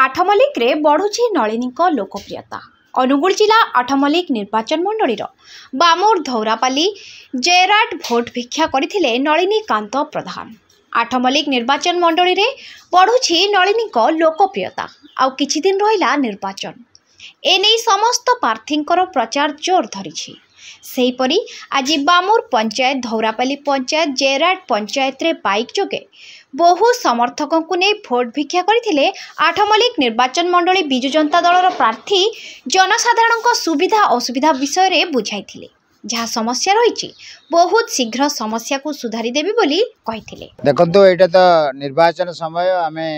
आठमल्लिक रे बढ़ुची नलिनी लोकप्रियता। अनुगुल जिला आठमल्लिक निर्वाचन मंडली बामूर धौरापाली जयराट भोट भिक्षा करथिले नलिनीकांत प्रधान। आठमल्लिक निर्वाचन मंडली रे बढ़ुची नलिनी लोकप्रियता। आउ किछि दिन रहिला निर्वाचन एने समस्त प्रार्थींकर प्रचार जोर धरिछि। सेहीपरि आज बामूर पंचायत धौरापाली पंचायत जयराट पंचायत रे बाइक जोगे बहु समर्थकों को नहीं भोट भिक्षा करथिले आठमल्लिक निर्वाचन मंडली बिजु जनता दलर प्रार्थी जनसाधारण सुविधा असुविधा विषय रे बुझाइथिले। जहाँ समस्या रही बहुत शीघ्र समस्या को सुधारी देबी बोली कहिथिले। देखंतु एटा तो निर्वाचन समय आमे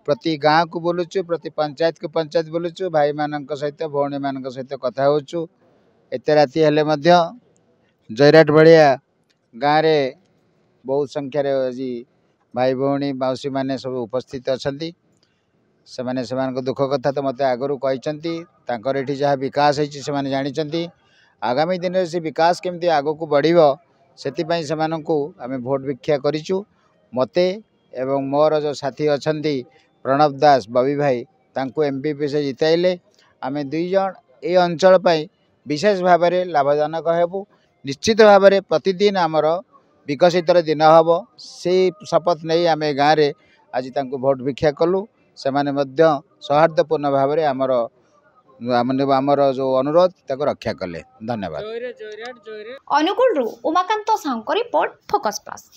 प्रति गाँव को बोलुचु, प्रति पंचायत को पंचायत बोलुचु, भाई मानक सहित भौणी मानक सहित कथा होचु। एते राति हेले मध्य जयराट भलिया गाँव रे बहुत संख्यार आज भाई भौणी मौसी मैंने सब उपस्थित अच्छा से दुख कथा तो मत आगु कही जहाँ विकास होती जानी आगामी दिन में से विकास केमती आग को बढ़ो से आम भोट भिक्षा करूँ। मते एवं मोर जो साथी अच्छा प्रणव दास बबी भाई तांको एमपी से जिताइले आम दुई जन ये अंचल विशेष भाव में लाभजनक हेबू। निश्चित भाव में प्रतिदिन आमर विकसित दिन हम से शपथ नहीं आम गाँव में आज भोट भिक्षा कलु। से सौहार्दपूर्ण भाव में आमर जो अनुरोध ताको रक्षा कले। धन्यवाद। Anugul Umakant Sahu report Focus plus.